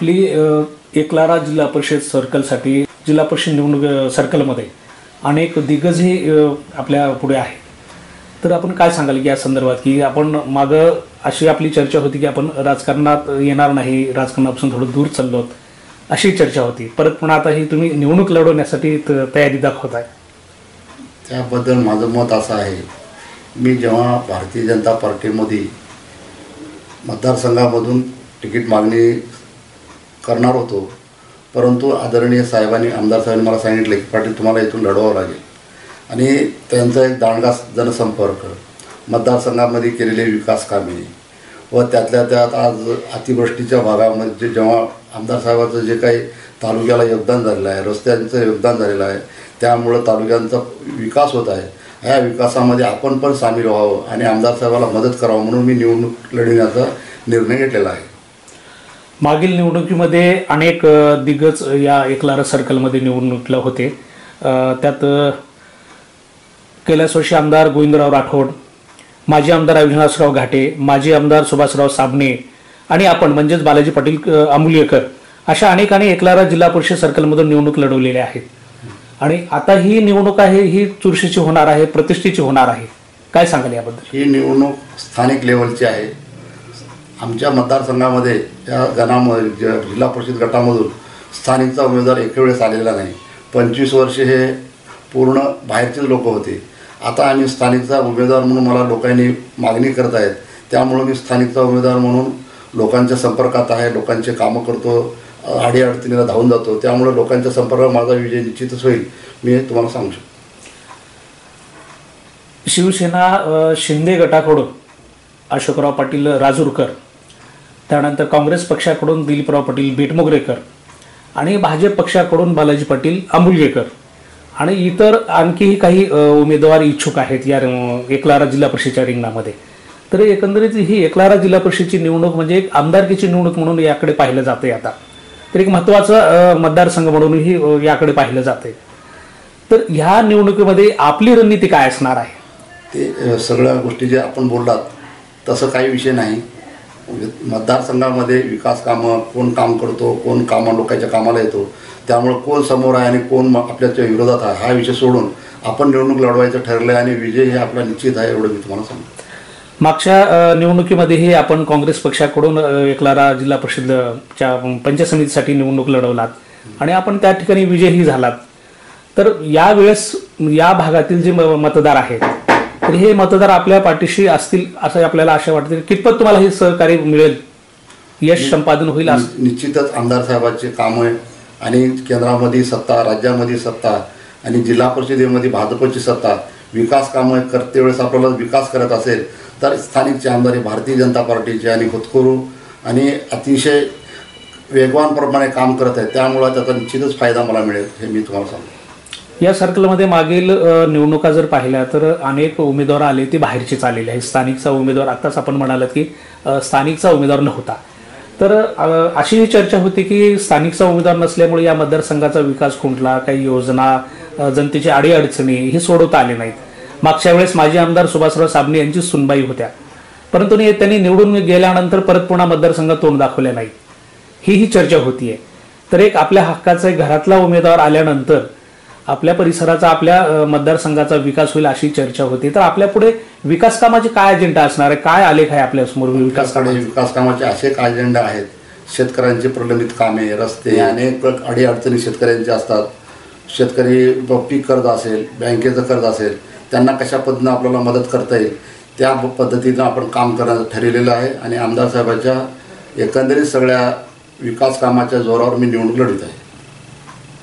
आपली एकलारा जिल्हा परिषद सर्कलसाठी जिल्हा परिषद निवडणूक सर्कलमध्ये अनेक दिग्गजही आपल्या पुढे आहे. तर आपण काय सांगाल की या संदर्भात की आपण मागं अशी आपली चर्चा होती की आपण राजकारणात येणार नाही, राजकारणापासून थोडं दूर चाललो अशी चर्चा होती. परत पुन्हा आता ही तुम्ही निवडणूक लढवण्यासाठी तयारी दाखवताय. त्याबद्दल माझं मत असं आहे, मी जेव्हा भारतीय जनता पार्टीमध्ये मतदारसंघामधून तिकीट मागणी करणार होतो, परंतु आदरणीय साहेबांनी आमदार साहेबांनी मला सांगितलं की पाटील तुम्हाला इथून लढवावं लागेल आणि त्यांचा एक दांडगा जनसंपर्क, मतदारसंघामध्ये केलेले विकास कामे व त्यातल्या त्यात आज अतिवृष्टीच्या भागामध्ये जेव्हा आमदार साहेबांचं जे काही तालुक्याला योगदान झालेलं आहे, रस्त्यांचं योगदान झालेलं आहे, त्यामुळं तालुक्यांचा विकास होत आहे. ह्या विकासामध्ये आपण पण सामील व्हावं आणि आमदार साहेबाला मदत करावं म्हणून मी निवडणूक लढविण्याचा निर्णय घेतलेला आहे. मागील निवडणुकीमध्ये अनेक दिग्गज या एकलारा सर्कलमध्ये निवडणुकीला होते. त्यात कैलासवासी आमदार गोविंदराव राठोड, माजी आमदार अविनाशराव घाटे, माजी आमदार सुभाषराव साबणे आणि आपण म्हणजेच बालाजी पाटील अमूल्यकर अशा अनेकांनी एकलारा जिल्हा परिषद सर्कलमधून निवडणूक लढवलेल्या आहेत. आणि आता ही निवडणूक आहे ही चुरशीची होणार आहे, प्रतिष्ठेची होणार आहे. काय सांगाल याबद्दल? ही निवडणूक स्थानिक लेवलची आहे. आमच्या मतदारसंघामध्ये या गणामध्ये जिल्हा परिषद गटामधून स्थानिकचा उमेदवार एक वेळेस आलेला नाही. 25 वर्षे हे पूर्ण बाहेरचेच लोक होते. आता आम्ही स्थानिकचा उमेदवार म्हणून मला लोकांनी मागणी करत आहेत, त्यामुळं मी स्थानिकचा उमेदवार म्हणून लोकांच्या संपर्कात आहे, लोकांचे कामं करतो, अडीअडचणीला धावून जातो. त्यामुळे लोकांच्या संपर्कात माझा विजय निश्चितच होईल, मी तुम्हाला सांगू शकतो. शिवसेना शिंदे गटाकडून अशोकराव पाटील राजूरकर, त्यानंतर काँग्रेस पक्षाकडून दिलीपराव पाटील बेटमोगरेकर आणि भाजप पक्षाकडून बालाजी पाटील अमूल्यकर आणि इतर आणखीही काही उमेदवार इच्छुक आहेत या एकलारा जिल्हा परिषदेच्या रिंगणामध्ये. तर एकंदरीत ही एकलारा जिल्हा परिषदेची निवडणूक म्हणजे एक आमदारकीची निवडणूक म्हणून याकडे पाहिलं जाते. आता तर एक महत्त्वाचा मतदारसंघ म्हणूनही याकडे पाहिलं जाते. तर ह्या निवडणुकीमध्ये आपली रणनीती काय असणार आहे? ते सगळ्या गोष्टी जे आपण बोललात तसं काही विषय नाही. मतदारसंघामध्ये विकास कामं कोण काम करतो, कोण लोकांच्या कामाला येतो, त्यामुळं कोण समोर आहे आणि कोण आपल्याच्या विरोधात आहे हा विषय सोडून आपण निवडणूक लढवायचं ठरलं आहे आणि विजय हे आपला निश्चित आहे, एवढं मी तुम्हाला सांगतो. मागच्या निवडणुकीमध्येही आपण काँग्रेस पक्षाकडून एकलारा जिल्हा परिषदच्या पंचायत समितीसाठी निवडणूक लढवलात आणि आपण त्या ठिकाणी विजयही झालात. तर यावेळेस या भागातील जे मतदार आहेत तर हे मतदार आपल्या पाठीशी असतील असं आपल्याला आशा वाटते. कितपत तुम्हाला हे सहकार्य मिळेल, यश संपादन होईल? निश्चितच आमदार साहेबांचे कामं आणि केंद्रामध्ये सत्ता, राज्यामध्ये सत्ता आणि जिल्हा परिषदेमध्ये भाजपची सत्ता, विकास कामं करते वेळेस आपल्याला विकास करत असेल तर स्थानिकचे आमदार भारतीय जनता पार्टीचे आणि होतकरू आणि अतिशय वेगवानप्रमाणे काम करत आहेत, त्यामुळं त्याचा निश्चितच फायदा मला मिळेल हे मी तुम्हाला सांगतो. या सर्कलमध्ये मागील निवडणुका जर पाहिल्या तर अनेक उमेदवार आले ते बाहेरचेच आलेले आहेत. स्थानिकचा उमेदवार आत्ताच आपण म्हणालात की स्थानिकचा उमेदवार नव्हता. तर अशी चर्चा होती की स्थानिकचा उमेदवार नसल्यामुळे या मतदारसंघाचा विकास खुंटला, काही योजना, जनतेची अडीअडचणी हे सोडवता आले नाहीत. मागच्या वेळेस माजी आमदार सुभाषराव साबणे यांची सुनबाई होत्या, परंतु त्यांनी निवडून गेल्यानंतर परत पुन्हा मतदारसंघात तोंड दाखवले नाही, ही चर्चा होतीये. तर एक आपल्या हक्काचा एक घरातला उमेदवार आल्यानंतर आपल्या परिसराचा, आपल्या मतदारसंघाचा विकास होईल अशी चर्चा होती. तर आपल्या पुढे विकास कामाचे काय अजेंडा असणार आहे, काय आलेख आहे आपल्यासमोर? विकास कामाचे असे अजेंडा आहेत. शेतकऱ्यांचे प्रलंबित कामे, रस्ते, अनेक अडीअडचणी शेतकऱ्यांचे असतात. शेतकरी पीक कर्ज असेल, बँकेचं कर्ज असेल, त्यांना कशा पद्धतीनं आपल्याला मदत करता येईल त्या पद्धतीनं आपण काम करण्याचं ठरलेलं आहे आणि आमदार साहेबांच्या एकंदरीत सगळ्या विकास कामाच्या जोरावर मी निवडणूक लढवत आहे.